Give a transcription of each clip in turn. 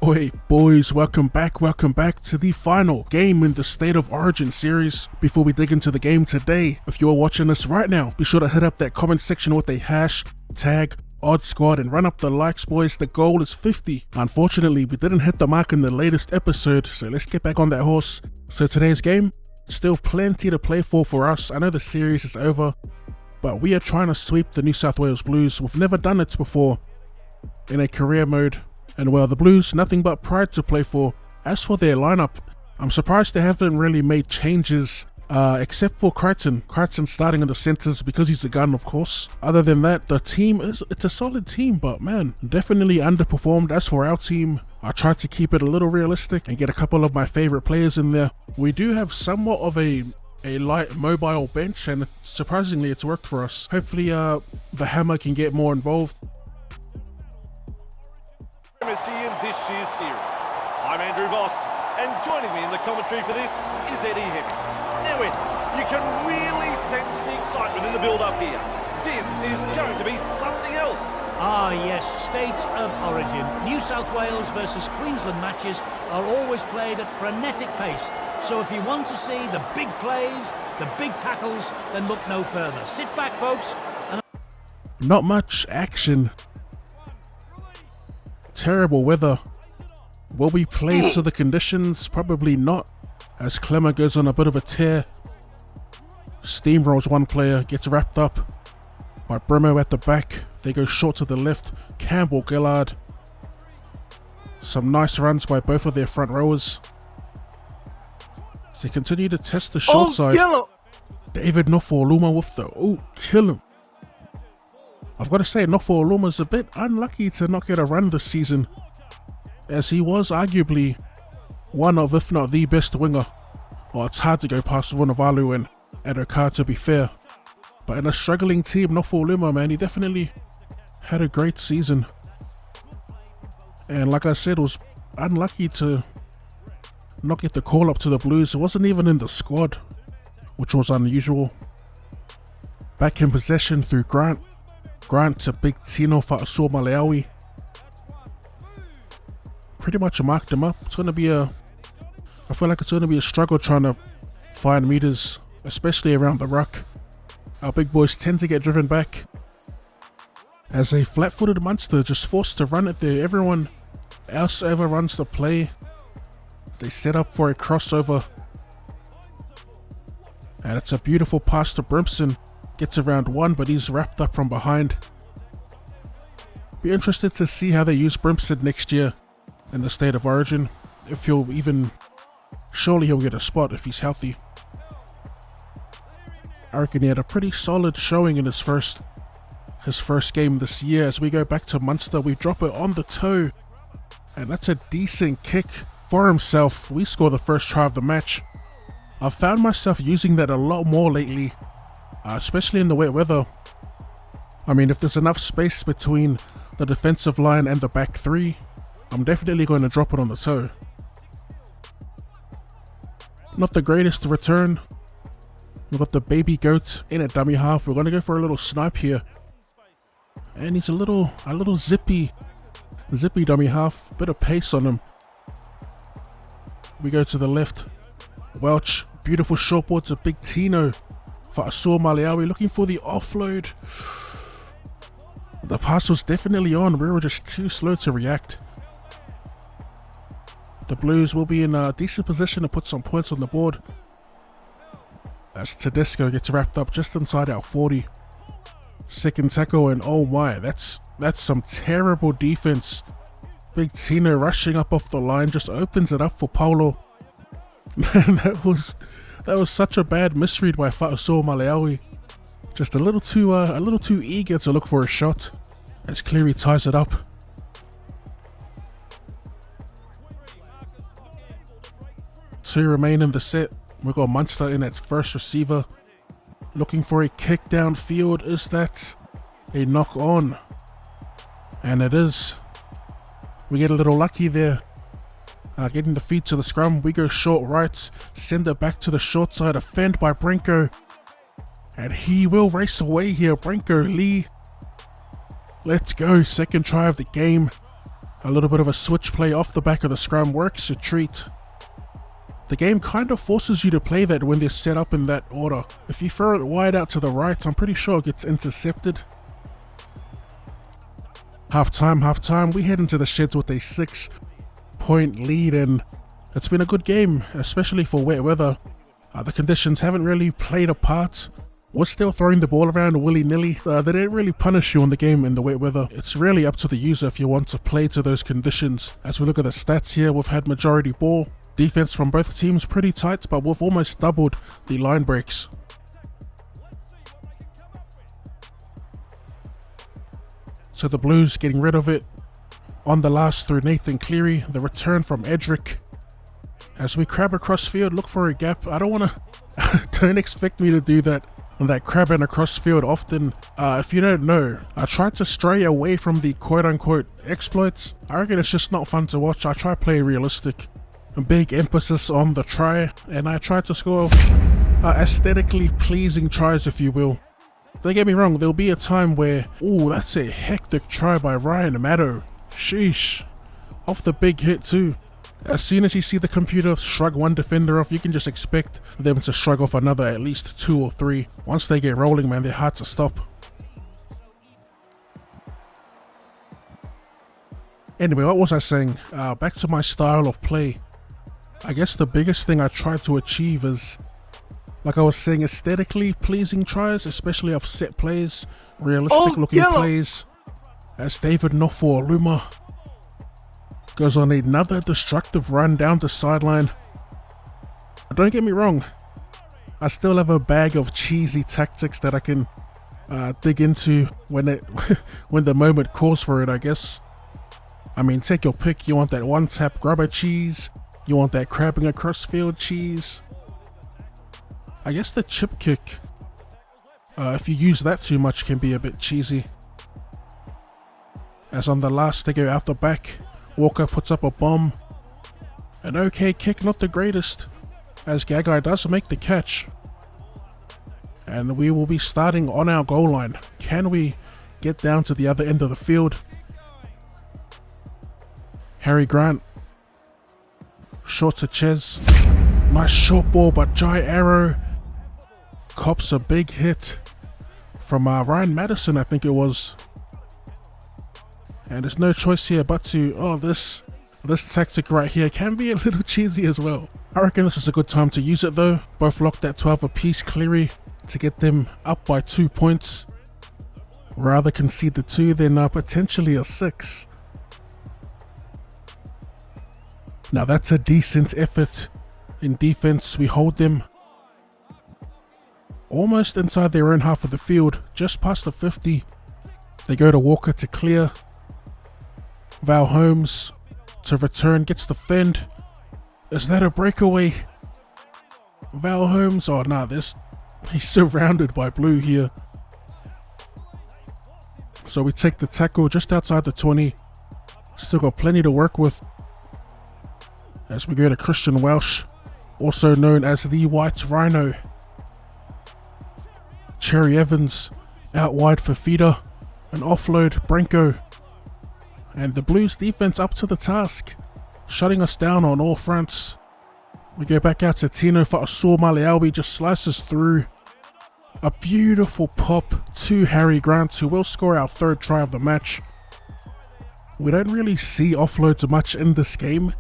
Oi boys, welcome back to the final game in the State of Origin series. Before we dig into the game today, if you're watching this right now, be sure to hit up that comment section with a hashtag OddSquad and run up the likes, boys. The goal is 50. Unfortunately, we didn't hit the mark in the latest episode, so let's get back on that horse. So today's game, still plenty to play for us. I know the series is over, but we are trying to sweep the New South Wales Blues. We've never done it before in a career mode. And well, the Blues, nothing but pride to play for. As for their lineup, I'm surprised they haven't really made changes, except for Crichton. Crichton starting in the centres because he's a gun, of course. Other than that, the team it's a solid team, but man, definitely underperformed. As for our team, I tried to keep it a little realistic and get a couple of my favourite players in there. We do have somewhat of a light mobile bench, and surprisingly it's worked for us. Hopefully the Hammer can get more involved. In this year's series. I'm Andrew Voss, and joining me in the commentary for this is Eddie Hemmings. Now Ed, you can really sense the excitement in the build-up here. This is going to be something else. Ah yes, State of Origin. New South Wales versus Queensland matches are always played at frenetic pace. So if you want to see the big plays, the big tackles, then look no further. Sit back, folks. Not much action. Terrible weather. Will we play to the conditions? Probably not, as Clemmer goes on a bit of a tear. Steamrolls one player, gets wrapped up by Bremo at the back. They go short to the left. Campbell, Gillard. Some nice runs by both of their front rowers. They continue to test the short side. David Nofoaluma with the kill him. I've got to say, Nofoaluma's a bit unlucky to not get a run this season, as he was arguably one of, if not the best winger. Well, it's hard to go past Vunivalu and Adokar, to be fair. But in a struggling team, Nofoaluma, man, he definitely had a great season. And like I said, was unlucky to not get the call up to the Blues. It wasn't even in the squad, which was unusual. Back in possession through Grant. Grant to Big Tino Fa'asua Maleaui. Pretty much marked him up. It's going to be I feel like it's going to be a struggle trying to find meters, especially around the ruck. Our big boys tend to get driven back, as a flat-footed Munster just forced to run it there. Everyone else ever runs the play. They set up for a crossover, and it's a beautiful pass to Brimson. Gets around one, but he's wrapped up from behind. Be interested to see how they use Brimson next year in the State of Origin. If he'll even... Surely he'll get a spot if he's healthy. I reckon he had a pretty solid showing in his first game this year. As we go back to Munster, we drop it on the toe. And that's a decent kick for himself. We score the first try of the match. I've found myself using that a lot more lately. Especially in the wet weather. I mean, if there's enough space between the defensive line and the back three, I'm definitely going to drop it on the toe. Not the greatest return. We've got the baby goat in at dummy half. We're going to go for a little snipe here. And he's a little zippy dummy half. Bit of pace on him. We go to the left. Welch, beautiful short ball to Big Tino. Fa'asua Maleaui looking for the offload. The pass was definitely on. We were just too slow to react. The Blues will be in a decent position to put some points on the board, as Tedesco gets wrapped up just inside our 40. Second tackle, and oh my, that's some terrible defense. Big Tino rushing up off the line just opens it up for Paulo. Man, that was such a bad misread by Fa'asua Maleaui. Just a little too eager to look for a shot, as Cleary ties it up. Two remain in the set. We've got Munster in at first receiver, looking for a kick downfield. Is that a knock on? And it is. We get a little lucky there. Getting the feed to the scrum. We go short right, send it back to the short side, offend by Brenko. And he will race away here. Brenko Lee. Let's go. Second try of the game. A little bit of a switch play off the back of the scrum works a treat. The game kind of forces you to play that when they're set up in that order. If you throw it wide out to the right, I'm pretty sure it gets intercepted. Half-time, we head into the sheds with a 6-point lead, and it's been a good game, especially for wet weather. The conditions haven't really played a part. We're still throwing the ball around willy-nilly. They didn't really punish you on the game in the wet weather. It's really up to the user if you want to play to those conditions. As we look at the stats here, we've had majority ball. Defense from both teams pretty tight, but we've almost doubled the line breaks. So the Blues getting rid of it. On the last through Nathan Cleary, the return from Edric. As we crab across field, look for a gap. I don't want to, don't expect me to do that crabbing across field often. If you don't know, I try to stray away from the quote-unquote exploits. I reckon it's just not fun to watch. I try to play realistic. A big emphasis on the try, and I try to score aesthetically pleasing tries, if you will. Don't get me wrong, there'll be a time where, ooh, that's a hectic try by Ryan Maddow. Sheesh. Off the big hit too. As soon as you see the computer shrug one defender off, you can just expect them to shrug off another, at least 2 or 3. Once they get rolling, man, they're hard to stop. Anyway, what was I saying? Back to my style of play. I guess the biggest thing I try to achieve is, like I was saying, aesthetically pleasing tries, especially off set plays, realistic looking plays. As David Nofoaluma goes on another destructive run down the sideline. Don't get me wrong, I still have a bag of cheesy tactics that I can dig into when the moment calls for it, I guess. I mean, take your pick. You want that one-tap grubber cheese? You want that crabbing across field cheese? I guess the chip kick, if you use that too much, can be a bit cheesy. As on the last, they go out the back. Walker puts up a bomb. An okay kick, not the greatest, as Gagai does make the catch. And we will be starting on our goal line. Can we get down to the other end of the field? Harry Grant. Short to Ches. Nice short ball, but Jai Arrow cops a big hit from Ryan Madison, I think it was. And there's no choice here but to, this tactic right here can be a little cheesy as well. I reckon this is a good time to use it though. Both locked at 12 apiece. Cleary to get them up by 2 points. Rather concede the 2 than potentially a 6. Now that's a decent effort. In defense, we hold them almost inside their own half of the field, just past the 50. They go to Walker to clear. Val Holmes to return, gets the fend. Is that a breakaway? Val Holmes, oh nah, he's surrounded by blue here. So we take the tackle just outside the 20. Still got plenty to work with. As we go to Christian Welsh, also known as the White Rhino. Cherry Evans out wide for feeder. An offload, Branko. And the Blues defense up to the task, shutting us down on all fronts. We go back out to Tino for Asur Maliawi, just slices through. A beautiful pop to Harry Grant, who will score our 3rd try of the match. We don't really see offloads much in this game.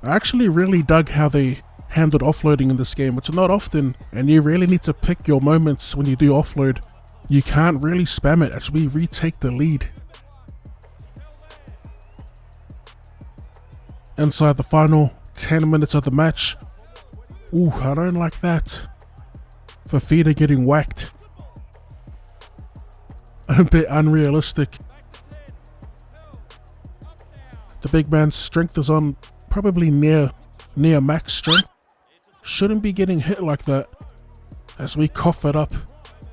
I actually really dug how they handled offloading in this game. It's not often, and you really need to pick your moments when you do offload. You can't really spam it as we retake the lead. Inside the final 10 minutes of the match. Ooh, I don't like that. Fafita getting whacked. A bit unrealistic. The big man's strength is on probably near max strength. Shouldn't be getting hit like that. As we cough it up.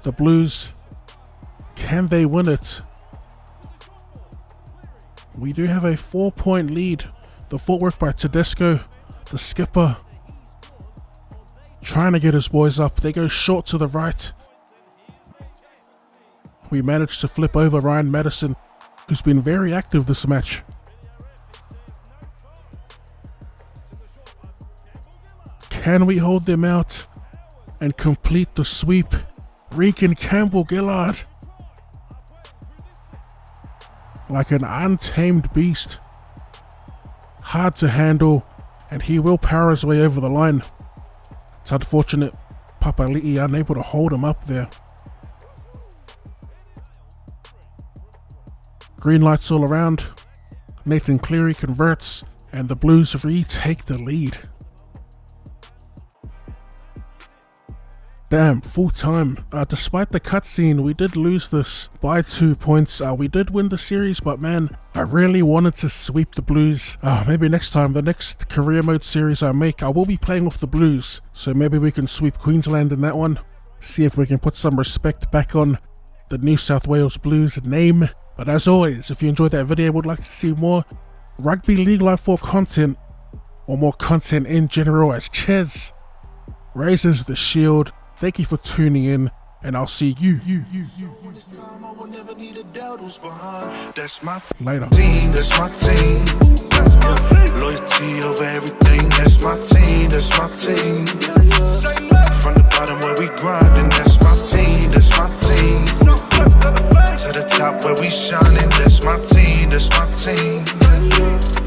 The Blues, can they win it? We do have a 4-point lead. The footwork by Tedesco, the skipper, trying to get his boys up. They go short to the right. We managed to flip over Ryan Madison, who's been very active this match. Can we hold them out and complete the sweep? Regan Campbell-Gillard, like an untamed beast, hard to handle, and he will power his way over the line. It's unfortunate Papali'i unable to hold him up there. Green lights all around. Nathan Cleary converts, and the Blues retake the lead. Damn, full time. Despite the cutscene, we did lose this by 2 points. We did win the series, but man, I really wanted to sweep the Blues. Maybe next time, the next career mode series I make, I will be playing with the Blues. So maybe we can sweep Queensland in that one. See if we can put some respect back on the New South Wales Blues name. But as always, if you enjoyed that video and would like to see more Rugby League Live 4 content, or more content in general, as Ches raises the shield, thank you for tuning in, and I'll see you later. That's my team. Loyalty over everything. That's my team. That's my team. From the bottom where we grinding. That's my team. That's my team. To the top where we shining. That's my team. That's my team.